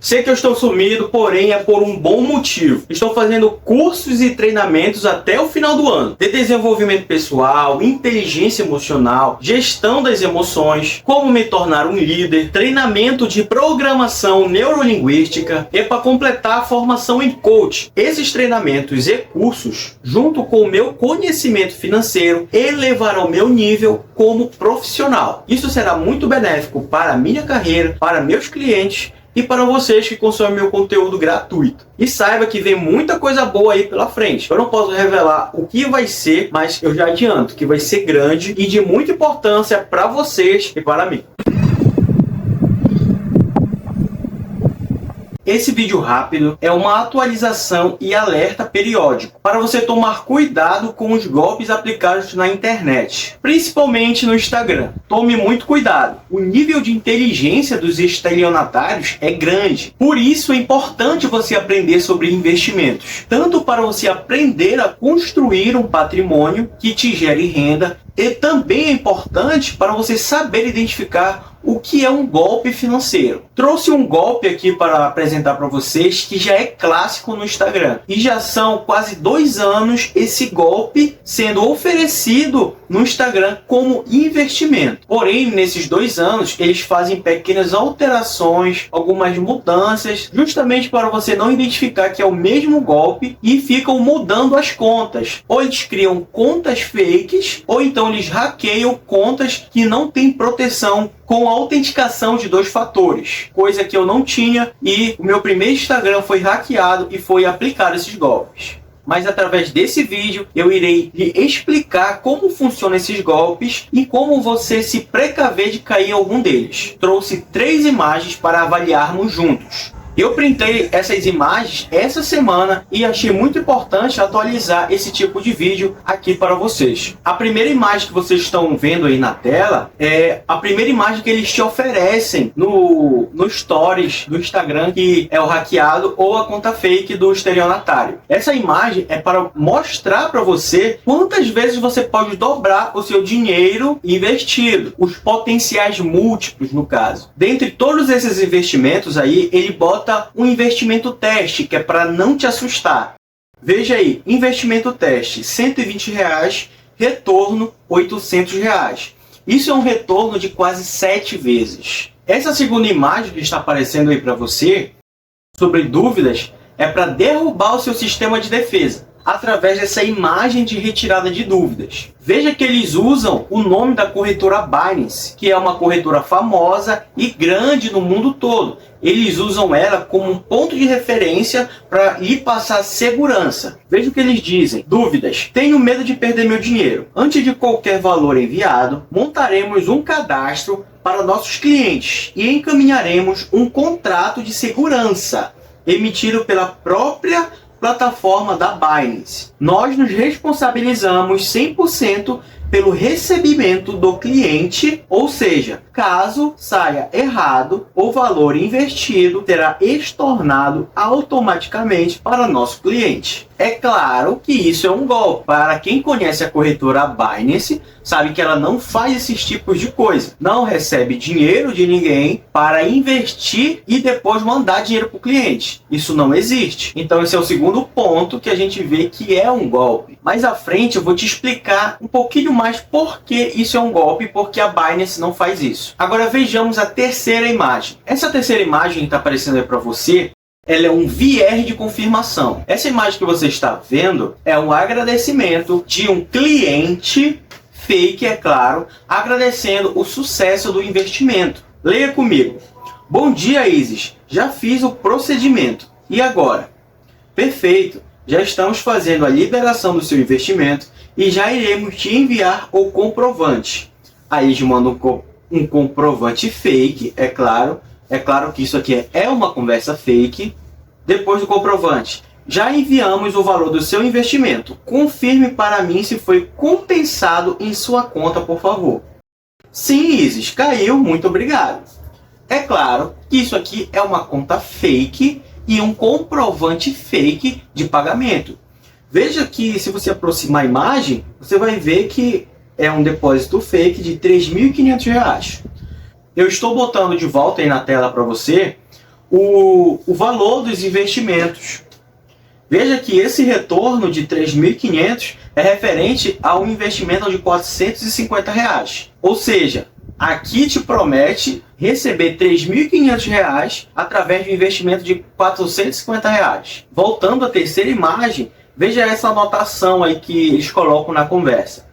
Sei que eu estou sumido, porém é por um bom motivo. Estou fazendo cursos e treinamentos até o final do ano, de desenvolvimento pessoal, inteligência emocional, gestão das emoções, como me tornar um líder, treinamento de programação neurolinguística e para completar a formação em coach. Esses treinamentos e cursos, junto com o meu conhecimento financeiro, elevarão meu nível como profissional. Isso será muito benéfico para a minha carreira, para meus clientes e para vocês que consomem meu conteúdo gratuito. E saiba que vem muita coisa boa aí pela frente. Eu não posso revelar o que vai ser, mas eu já adianto que vai ser grande e de muita importância para vocês e para mim. Esse vídeo rápido é uma atualização e alerta periódico para você tomar cuidado com os golpes aplicados na internet, principalmente no Instagram. Tome muito cuidado. O nível de inteligência dos estelionatários é grande. Por isso é importante você aprender sobre investimentos, tanto para você aprender a construir um patrimônio que te gere renda, e também é importante para você saber identificar o que é um golpe financeiro. Trouxe um golpe aqui para apresentar para vocês que já é clássico no Instagram. E já são quase 2 anos esse golpe sendo oferecido no Instagram como investimento. Porém, nesses 2 anos, eles fazem pequenas alterações, algumas mudanças, justamente para você não identificar que é o mesmo golpe e ficam mudando as contas. Ou eles criam contas fakes, ou então eles hackeiam contas que não têm proteção com autenticação de 2 fatores, coisa que eu não tinha, e o meu primeiro Instagram foi hackeado e foi aplicado esses golpes. Mas através desse vídeo eu irei lhe explicar como funcionam esses golpes e como você se precaver de cair em algum deles. Trouxe 3 imagens para avaliarmos juntos. Eu printei essas imagens essa semana e achei muito importante atualizar esse tipo de vídeo aqui para vocês. A primeira imagem que vocês estão vendo aí na tela é a primeira imagem que eles te oferecem no Stories do Instagram, que é o hackeado ou a conta fake do estelionatário. Essa imagem é para mostrar para você quantas vezes você pode dobrar o seu dinheiro investido, os potenciais múltiplos no caso. Dentre todos esses investimentos aí, ele bota um investimento teste, que é para não te assustar. Veja aí, investimento teste, R$120, retorno R$800. Isso é um retorno de quase 7 vezes. Essa segunda imagem que está aparecendo aí para você, sobre dúvidas, é para derrubar o seu sistema de defesa, através dessa imagem de retirada de dúvidas. Veja que eles usam o nome da corretora Binance, que é uma corretora famosa e grande no mundo todo. Eles usam ela como um ponto de referência para lhe passar segurança. Veja o que eles dizem. Dúvidas. Tenho medo de perder meu dinheiro. Antes de qualquer valor enviado, montaremos um cadastro para nossos clientes e encaminharemos um contrato de segurança emitido pela própria plataforma da Binance. Nós nos responsabilizamos 100% pelo recebimento do cliente, ou seja, caso saia errado, o valor investido será estornado automaticamente para nosso cliente. É claro que isso é um golpe. Para quem conhece a corretora Binance, sabe que ela não faz esses tipos de coisa. Não recebe dinheiro de ninguém para investir e depois mandar dinheiro para o cliente. Isso não existe. Então esse é o segundo ponto que a gente vê que é um golpe. Mais à frente eu vou te explicar um pouquinho mais por que isso é um golpe, porque a Binance não faz isso. Agora vejamos a terceira imagem. Essa terceira imagem que está aparecendo aí para você, ela é um VR de confirmação. Essa imagem que você está vendo é um agradecimento de um cliente fake, é claro, agradecendo o sucesso do investimento. Leia comigo. Bom dia, Isis. Já fiz o procedimento. E agora? Perfeito. Já estamos fazendo a liberação do seu investimento e já iremos te enviar o comprovante. Aí eles mandam um comprovante fake, é claro. É claro que isso aqui é uma conversa fake. Depois do comprovante, já enviamos o valor do seu investimento. Confirme para mim se foi compensado em sua conta, por favor. Sim, Isis, caiu, muito obrigado. É claro que isso aqui é uma conta fake e um comprovante fake de pagamento. Veja que se você aproximar a imagem, você vai ver que é um depósito fake de R$3.500. Eu estou botando de volta aí na tela para você o valor dos investimentos. Veja que esse retorno de 3.500 é referente a um investimento de R$450. Ou seja, aqui te promete receber R$3.500 através de um investimento de R$450. Voltando à terceira imagem, veja essa anotação aí que eles colocam na conversa.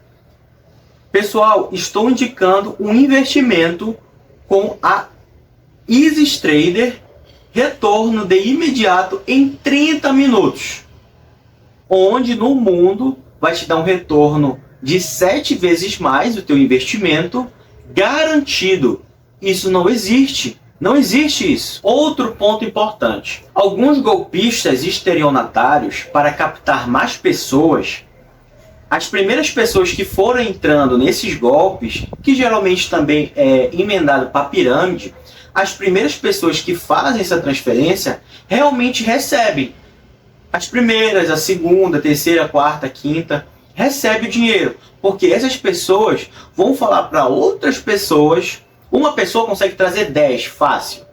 Pessoal, estou indicando um investimento com a EasyTrader, retorno de imediato em 30 minutos. Onde no mundo vai te dar um retorno de 7 vezes mais o teu investimento garantido. Isso não existe. Não existe isso. Outro ponto importante. Alguns golpistas estelionatários, para captar mais pessoas, as primeiras pessoas que foram entrando nesses golpes, que geralmente também é emendado para pirâmide, as primeiras pessoas que fazem essa transferência realmente recebem. As primeiras, a segunda, a terceira, a quarta, a quinta, recebem o dinheiro. Porque essas pessoas vão falar para outras pessoas. Uma pessoa consegue trazer 10, fácil.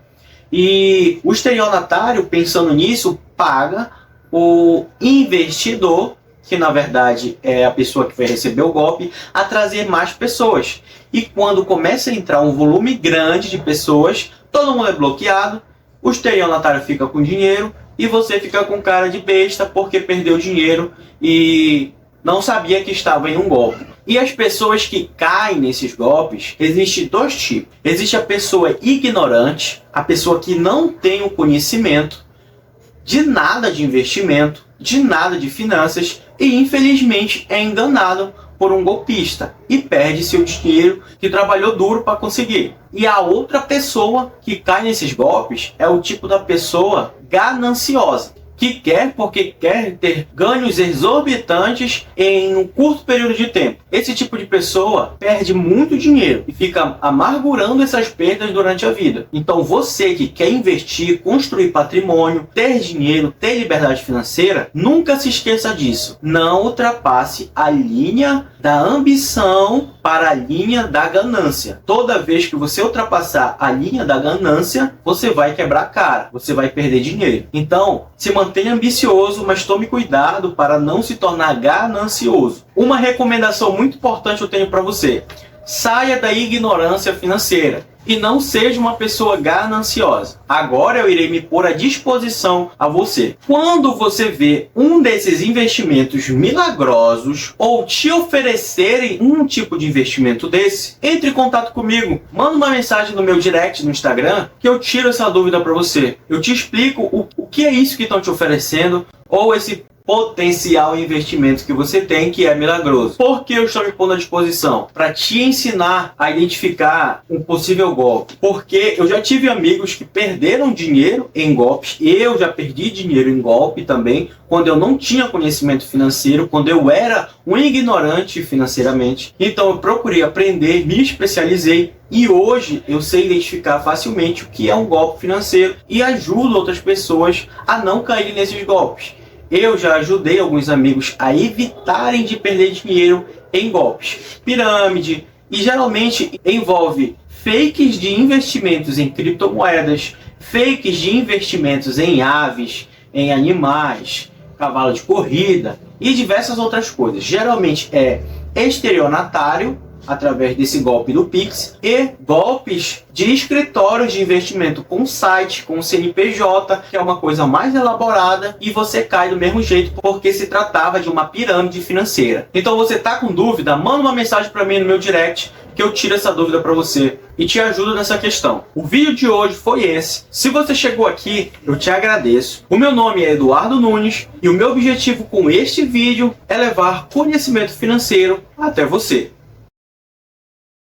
E o estelionatário, pensando nisso, paga o investidor, que na verdade é a pessoa que vai receber o golpe, a trazer mais pessoas. E quando começa a entrar um volume grande de pessoas, todo mundo é bloqueado, o estelionatário fica com dinheiro e você fica com cara de besta porque perdeu dinheiro e não sabia que estava em um golpe. E as pessoas que caem nesses golpes, existem dois tipos. Existe a pessoa ignorante, a pessoa que não tem o conhecimento de nada de investimento, de nada de finanças e infelizmente é enganado por um golpista e perde seu dinheiro que trabalhou duro para conseguir. E a outra pessoa que cai nesses golpes é o tipo da pessoa gananciosa, que quer porque quer ter ganhos exorbitantes em um curto período de tempo. Esse tipo de pessoa perde muito dinheiro e fica amargurando essas perdas durante a vida. Então você que quer investir, construir patrimônio, ter dinheiro, ter liberdade financeira, nunca se esqueça disso. Não ultrapasse a linha da ambição para a linha da ganância. Toda vez que você ultrapassar a linha da ganância, você vai quebrar a cara, você vai perder dinheiro. Então, se mantenha ambicioso, mas tome cuidado para não se tornar ganancioso. Uma recomendação muito importante eu tenho para você: saia da ignorância financeira e não seja uma pessoa gananciosa. Agora eu irei me pôr à disposição a você. Quando você vê um desses investimentos milagrosos ou te oferecerem um tipo de investimento desse, entre em contato comigo. Manda uma mensagem no meu direct no Instagram que eu tiro essa dúvida para você. Eu te explico o que é isso que estão te oferecendo ou esse potencial investimento que você tem, que é milagroso. Por que eu estou me pondo à disposição? Para te ensinar a identificar um possível golpe. Porque eu já tive amigos que perderam dinheiro em golpes. Eu já perdi dinheiro em golpe também, quando eu não tinha conhecimento financeiro, quando eu era um ignorante financeiramente. Então eu procurei aprender, me especializei e hoje eu sei identificar facilmente o que é um golpe financeiro e ajudo outras pessoas a não caírem nesses golpes. Eu já ajudei alguns amigos a evitarem de perder dinheiro em golpes. Pirâmide, e geralmente envolve fakes de investimentos em criptomoedas, fakes de investimentos em aves, em animais, cavalo de corrida e diversas outras coisas. Geralmente é estelionatário, através desse golpe do Pix, e golpes de escritórios de investimento com site, com CNPJ, que é uma coisa mais elaborada, e você cai do mesmo jeito porque se tratava de uma pirâmide financeira. Então você está com dúvida? Manda uma mensagem para mim no meu direct que eu tiro essa dúvida para você e te ajudo nessa questão. O vídeo de hoje foi esse. Se você chegou aqui, eu te agradeço. O meu nome é Eduardo Nunes e o meu objetivo com este vídeo é levar conhecimento financeiro até você.